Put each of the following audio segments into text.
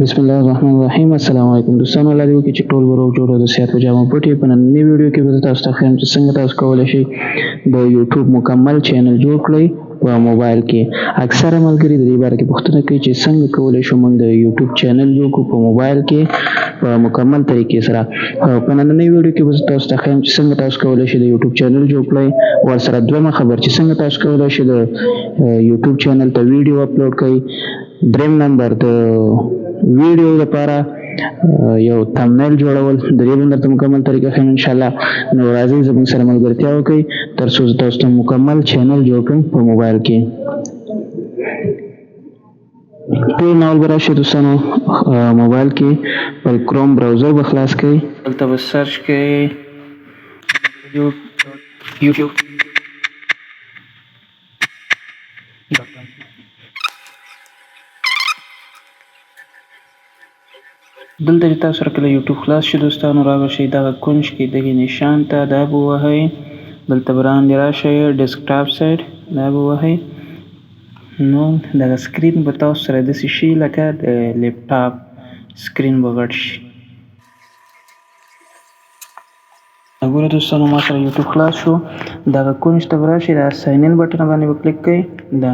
بسم الله الرحمن الرحیم. السلام علیکم دوستانو. الله دې وکړي چې ټول ورو جوړو د صحت په جامو پټي. په نننۍ ویډیو کې به تاسو ته ښیم چې څنګه تاسو کولی شئ د یوټیوب مکمل چینل جوړ کړئ په موبایل کې. اکثره ملګري د دې باره کې پوښتنه کوي چې څنګه کولی شو موږ د یوټیوب چینل جوړ کړو په موبایل کې په مکمل طریقې سره. په نننۍ ویډیو کې به تاسو ته ښیم چې څنګه تاسو کولی شئ د یوټیوب چینل جوړ کړئ. ورسره دویمه خبر چې څنګه تاسو کولی شئ د یوټیوب چینل ته ویډیو اپلوډ کړئ. دریم نمبر د ویډیو لپاره یو تمنل جوړول. د دې باندې درته مکمل طریقه ښیم ان شاء الله. نو راځئ زموږ سره ملګرتیا وکړئ تر څو زه تاسو ته مکمل چینل جوړ کړم په موبایل کې. ټول ناول به راشئ دوستانو موبایل کې خپل کروم براوزر به خلاص کړئ. دلته به سرچ کړئ یوټیوب. دلته چې تاسو سره کله یوټیوب خلاص شي دوستانو را به شئ دغه کونج کې دغې نشان ته دا به ووهئ. دلته به باندې راشئ ډیسکټاپ سایډ دا به ووهئ. نو دغه سکرین به تاسو سره داسې شي لکه د لیپټاپ سکرین به غټ شي. ګوره دوستانو ما سره یوټیوب خلاص شو. دغه کونج ته به راشئ دا ساین ان بټن باندې به کلیک کړئ. دا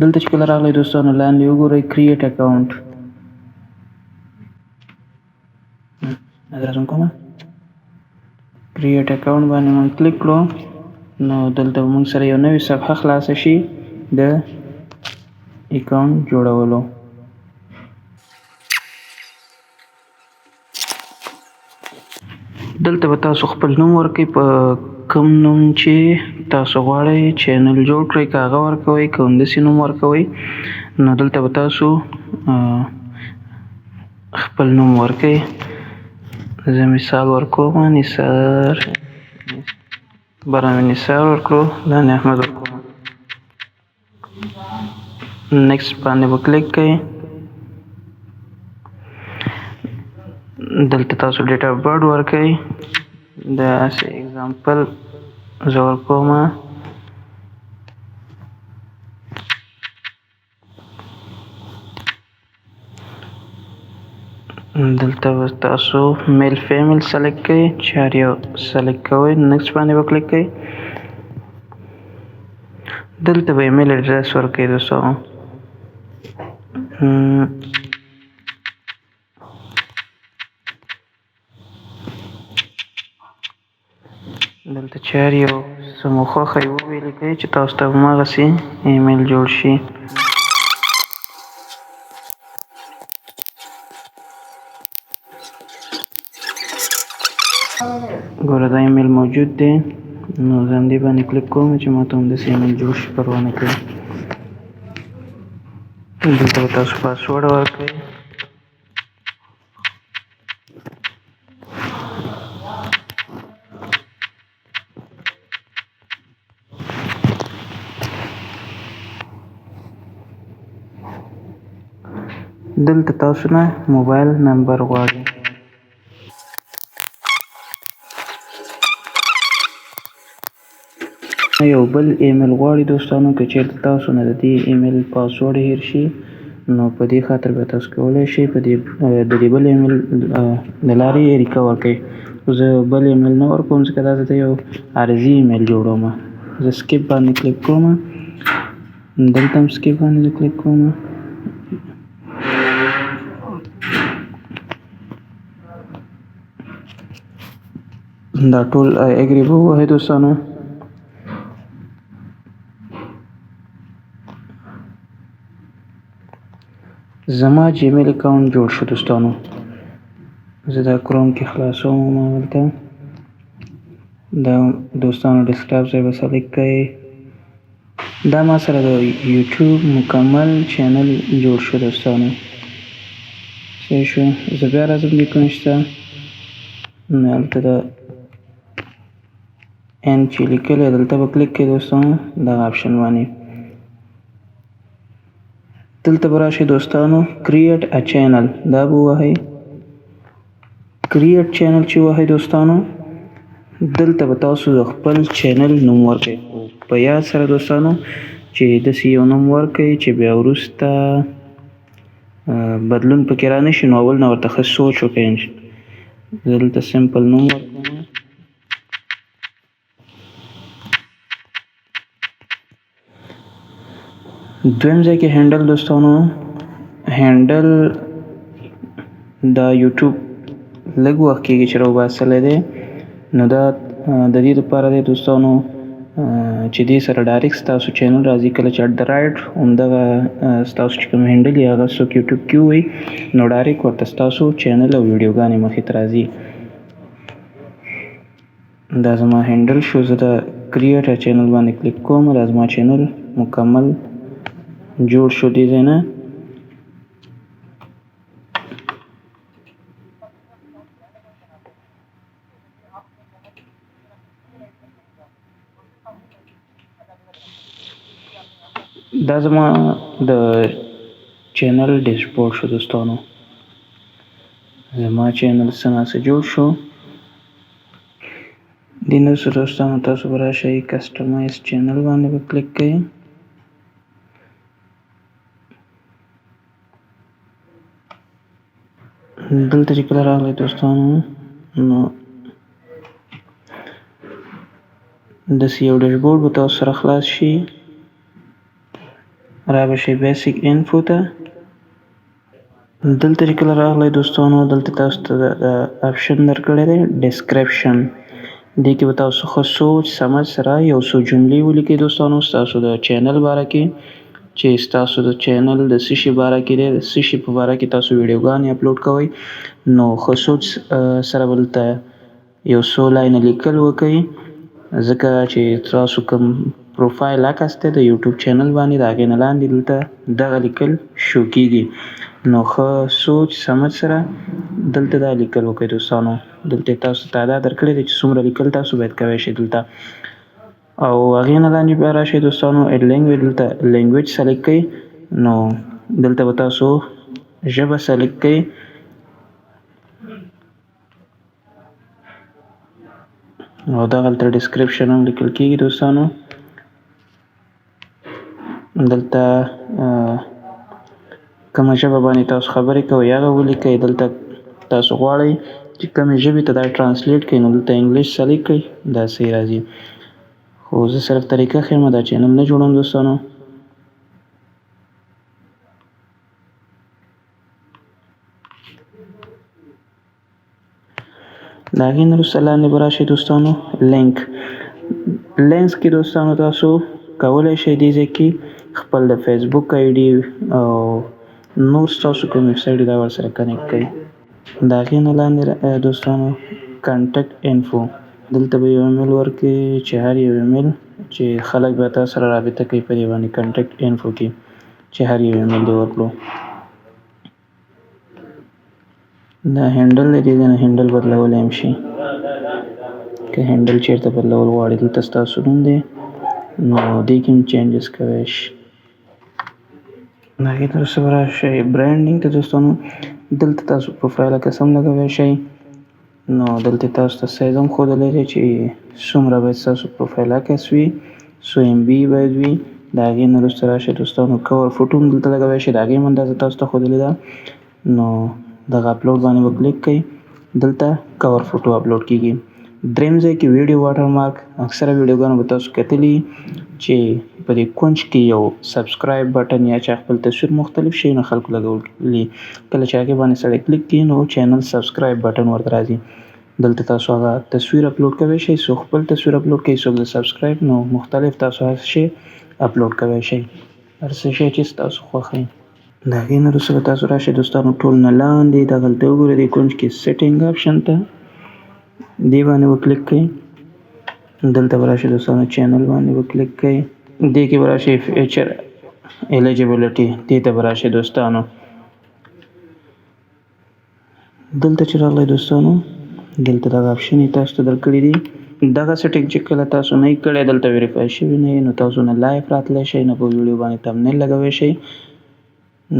دلته چې کله راغلی دوستانو لاندې وګورئ کریټ اکاونټ. ادرسم کومه کریټ اکاونټ باندې مونږ کلیک کړو. نو دلته مونږ سره یو نوې صفحه خلاصه شي د اکاونټ جوړولو. دلته به تاسو خپل نوم ورکئ په کوم نوم چې تاسو غواړئ چینل جوړ کړئ که هغه ورکوئ که همداسې نوم ورکوئ. نو دلته به تاسو خپل نوم ورکئ. زه مثال ورکوم نثار برامې نثار ورکړو لاندې احمد ورکوم. نیکسټ باندې به کلیک کړئ. دلته تاسو ډیټ اف برث ورکئ. داسې اگزامپل زه ورکوم دلته به تاسو میل فیمیل سلیکټ کړئ چې هر یو سلیکټ کوئ. نیکسټ باندې به کلیک کړئ. دلته به ایمیل اډرس ورکئ دوستانو. دلته چې هر یو څه مو خوښه یې ولیکئ چې تاسو ته هماغسې ایمیل جوړ شي. ګوره دا ایمیل موجود دی. نو زه همدې باندې کلیک کوم چې ما ته همداسې ایمیل جوړ شي پروا نه کوي. دلته به تاسو پاسورډ ورکئ. دلته تاسو نه موبایل نمبر غواړي. یو بل ایمیل غواړي دوستانو که چېرته تاسو نه د دې ایمیل پاسورډ هیر شي نو په دې خاطر به تاسو کولی شئ په دې د دې بل ایمیل د لارې ریکور کړئ. زه بل ایمیل نه ورکوم ځکه دا زه یو عارضي ایمیل جوړوم. زه سکیپ باندې کلیک کوم. دلته هم سکیپ باندې کلیک کوم. دا ټول اګری به ووهئ دوستانو. زما جیمیل اکاونټ جوړ شو دوستانو. زه دا کروم کې خلاصوم. همالته دا دوستانو ډیسکټاپ ځای به سلیکټ کړئ. دا ما سره د یوټیوب مکمل چینل جوړ شو دوستانو. صحیح شو. زه بیا راځم دې کونج ته. نو هلته د ان چې لیکلی دلته به کلیک کړئ دوستانو دغه آپشن باندې. دلته به راشئ دوستانو کریټ ا چینل دا به ووهئ. کریټ چینل چې ووهئ دوستانو دلته به تاسو د خپل چینل نوم ورکړئ. په یاد سره دوستانو چې داسې یو نوم ورکړئ چې بیا وروسته بدلون پکې رانشي، نو اول نه ورته ښه سوچ وکړئ. زه دلته سمپل نوم ورکوم. دویم ځای کې هینډل دوستانو، هینډل دا یوټیوب لږ وخت کېږي چې راوباسلی دی، نو دا د دې لپاره دی دوستانو چې دې سره ډایرکټ ستاسو چینل راځي. کله چې اټ د رایټ همدغه ستاسو چې کوم هینډل یې هغه څوک یوټیوب کې ووایي، نو ډایرکټ ورته ستاسو چینل او ویډیوګانې مخې ته راځي. دا زما هینډل شو. زه د کریټر چینل باندې کلیک کوم. دا زما چینل مکمل جوړ شو دې ځای نه. دا زما د چینل ډیشبورډ شو دوستانو. زما چینل څنګه جوړ شو. دې نه سره دوستانو تاسو به راشئ کسټمایز چینل باندې به کلیک کړئ. دلته چې کله راغلی دوستانو نو داسې یو ډیشبورډ به تاسو سره خلاص شي. را به شئ بیسیک انفو ته. دلته چې کله راغلی دوستانو دلته تاسو ته آپشن درکړی دی ډسکرپشن. دې کې به تاسو ښه سوچ سمج سره یو څو جملې ولیکئ دوستانو ستاسو د چینل باره کې، چې ستاسو د چینل د څه شي باره کې دی، د څه شي په باره کې تاسو ویډیوګانې اپلوډ کوئ. نو ښه سوچ سره به دلته یو څو لاینه لیکل وکئ، ځکه چې تاسو کوم پروفایل عکس دی د یوټیوب چینل باندې د هغې نه لاندې دلته دغه لیکل شو کېږي. نو ښه سوچ سمج سره دلته دا لیکل وکئ دوستانو. دلته تاسو تعداد درکړی دی چې څومره لیکل تاسو باید کوی شئ دلته. او هغې نه لاندې بیا راشئ دوستانو اډ لینګویج، دلته لینګویج سلیکټ کړئ. نو دلته به تاسو ژبه سلیکټ کړئ. او دغلته ډسکرپشن هم لیکل کېږي دوستانو. دلته کومه ژبه باندې تاسو خبرې کوئ هغه ولیکئ. دلته تاسو غواړئ چې کومې ژبې ته دا ټرانسلیټ کړئ، نو دلته انګلیش سلیکټ کړئ، دا صحیح راځي. خو زه صرف طریقه ښیم، دا چینل نه جوړوم دوستانو. د هغې نه وروسته لاندې به راشئ دوستانو لینک. لینکس کې دوستانو تاسو کولی شئ دې ځای کې خپل د فیسبوک آی ډي او نور ستاسو کوم ویب سایټ دا ورسره کنیکټ کړئ. د هغې نه لاندې دوستانو کانټیکټ انفو، دلته به یو ایمیل ورکړئ چې هر یو ایمیل چې خلک به تاسو سره رابطه کوي په دې باندې کانټیکټ انفو کې چې هر یو ایمیل دې ورکړو. دا هینډل دی، دې نه هینډل بدلولی هم شي. که هینډل چېرته بدلول غواړئ دلته ستاسو نوم دی، نو دې کې هم چینجز کوی شئ. د هغې نه وروسته به راشئ برانډینګ ته دوستانو. دلته تاسو پروفایل عکس هم لګوی شئ. نو دلته تاسو ته سایز هم ښودلی دی چې څومره باید ستاسو پروفایل عکس وي، څو ام بي باید وي. د هغې نه وروسته راشئ دوستانو کور فوټو هم دلته لګوی شئ، د هغې هم اندازه تاسو ته ښودلې ده. نو دغه اپلوډ باندې به کلیک کړئ. دلته کور فوټو اپلوډ کېږي. دریم ځای کې ویډیو واټر مارک. اکثره ویډیوګانو به تاسو کتلي چې په دې کونج کې یو سبسکرایب بټن یا چې خپل تصویر مختلف شیونه خلکو لګولي، کله چې هغې باندې سړی کلیک کړي نو چینل سبسکرایب بټن ورته راځي. دلته تاسو هغه تصویر اپلوډ کوی شئ، څوک خپل تصویر اپلوډ کوي، څوک د سبسکرایب، نو مختلف تاسو هر شی اپلوډ کوی شئ، هر څه شی چې ستاسو خوښوي. د هغې نه وروسته به تاسو راشئ دوستانو ټول نه لاندې دغلته وګورئ دې کونج کې سیټینګ آپشن ته، دې باندې به کلیک کړئ. دلته به راشئ دوستانو چینل باندې به کلیک کړئ. دې کې به راشئ فیچر الیجیبلیټي، دې ته به راشئ دوستانو. دلته چې راغلی دوستانو دلته دغه آپشن یې تاسو ته درکړي دي. دغه سیټینګ چې کله تاسو نه یې کړی دلته ویریفای شوي نه یې، نو تاسو نه لایف راتلی شئ، نه په ویډیو باندې تمنل لګوی شئ.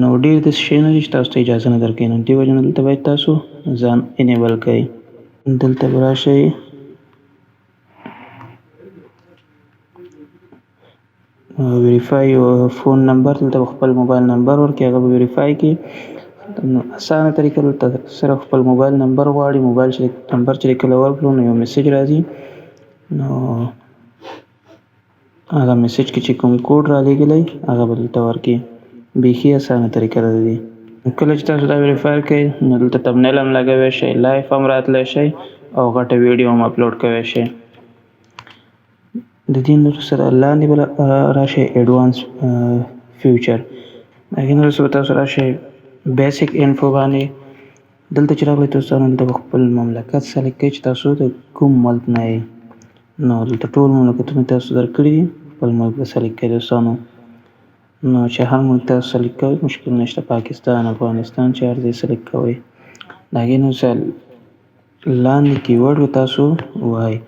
نو ډېر داسې شی نه دي چې تاسو ته اجازه نه درکوي، نو دې وجې نه دلته باید تاسو ځان انیبل کړئ. دلته به راشئ ویریفای فون نمبر دلته خپل موبایل نمبر ورکړي هغه به ویریفای کړي. اسانه طریقه دلته صرف خپل موبایل نمبر غواړي. موبایل نمبر چې کله ورکړو نو یو میسج راځي، نو هغه میسج کې چې کوم کوډ را لېږلی هغه به دلته ورکړي. بیخي اسانه طریقه ده دې. کله چې تاسو دا ویریفای کړئ نو دلته تمنل هم لګوی شئ، لایف هم راتلی شئ او غټه ویډیو هم اپلوډ کوی شئ. د دې نور سره لاندې به راشئ ایډوانس فیوچر، هغې نه وروسته به تاسو راشئ بیسیک انفو باندې. دلته چې راغلی دوستانو دلته به خپل مملکت سلیکټ کړئ چې تاسو د کوم ملک نه یئ. نو دلته ټول مملکتونه تاسو درکړي دي، خپل ملک به سلیکټ کړئ دوستانو. نو چې هر ملک تاسو سلیکټ کوئ مشکل نشته، پاکستان، افغانستان چې هر ځای سلیکټ کوئ. د هغې نه وروسته لاندې کیورډ به تاسو ووایئ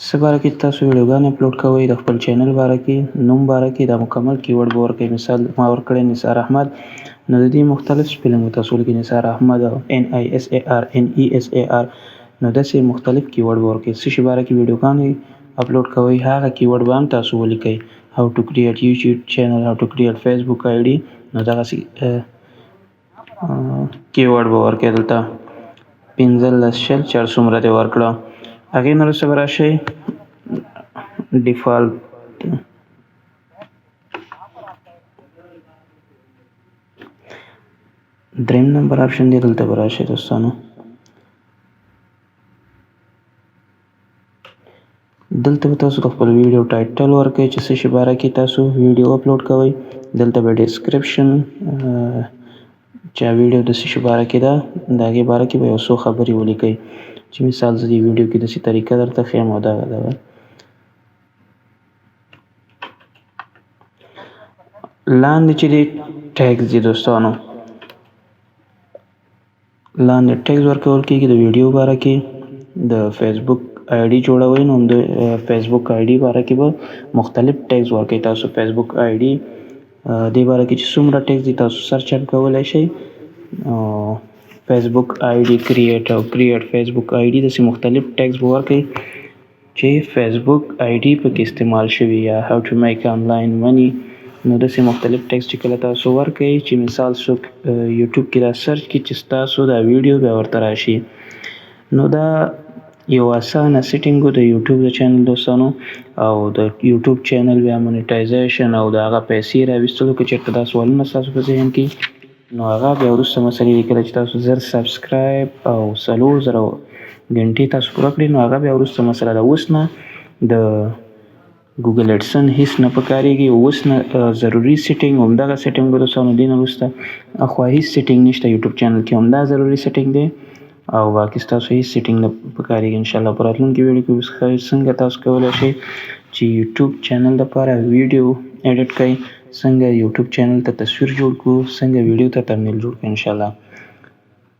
څه باره کې تاسو ویډیوګانې اپلوډ کوئ، د خپل چینل باره کې، نوم باره کې دا مکمل کیورډ به ورکړئ. مثال ما ورکړی نثار احمد، نو د دې مختلف سپیلنګ به تاسو ولیکئ، نثار احمد او NISARNESAR. نو داسې مختلف کیورډ به ورکړئ. څه شي باره کې ویډیوګانې اپلوډ کوئ هغه کیورډ به هم تاسو ولیکئ. how to create YouTube channel, how to create Facebook ID. نو دغسې کیورډ به ورکړئ. دلته 15 شل چار څومره دې ورکړه. هغې نه وروسته به راشئ ډیفالټ دریم نمبر آپشن دی، دلته به راشئ دوستانو. دلته به تاسو د خپل ویډیو ټایټل ورکړئ چې څه شي باره کې تاسو ویډیو اپلوډ کوئ. دلته به ډسکرپشن چې ویډیو د څه شي باره کې ده د هغې باره کې به یو څو خبرې ولیکئ، چې مثال زه دې ویډیو کې داسې طریقه درته ښیم او دغه لاندې چې دی ټیګز دي دوستانو، لاندې ټیګز ورکول کېږي د ویډیو باره کې. د فیسبوک آی ډي جوړوئ نو د فیسبوک آی ډي باره کې به مختلف ټیګز ورکوئ تاسو. فیسبوک آی ډي دې باره کې چې څومره ټیګز دي تاسو سرچ هم کولی شئ. فیسبوک آی ډي کریټ او کریټ فیسبوک آی ډي داسې مختلف ټیګز به ورکوئ چې فیسبوک آی ډي پکې استعمال شوي، یا how to make online money. نو داسې مختلف ټیګز چې کله تاسو ورکوئ چې مثال څوک یوټیوب کې دا سرچ کړي چې ستاسو دا ویډیو بیا ورته راشي. نو دا یو اسانه سیټینګ و د یوټیوب د چینل دوستانو، او د یوټیوب چینل بیا مونیټایزیشن او د هغه پیسې راویستلو که چېرته دا سوالونه ستاسو په ذهن کې نو هغه بیا وروسته مسلې دي. کله چې تاسو 1000 سبسکرایب او 4000 غنټې تاسو پوره کړئ نو هغه بیا وروسته مسله ده. اوس نه د ګوګل اډسن هیڅ نه پکارېږي، اوس نه ضروري سیټینګ همدغه سیټینګ به دوستانو دې نه وروسته اخوا هیڅ سیټینګ نشته. یوټیوب چینل کې همدا ضروري سیټینګ دی او باقي ستاسو هیڅ سیټینګ نه پکارېږي. انشاءالله په راتلونکي ویډیو کې څنګه تاسو کولی شئ چې یوټیوب چینل لپاره ویډیو اډیټ کړئ، څنګه یوټیوب چینل ته تصویر جوړ کړو، څنګه ویډیو ته تمنل جوړ کړو انشاءالله.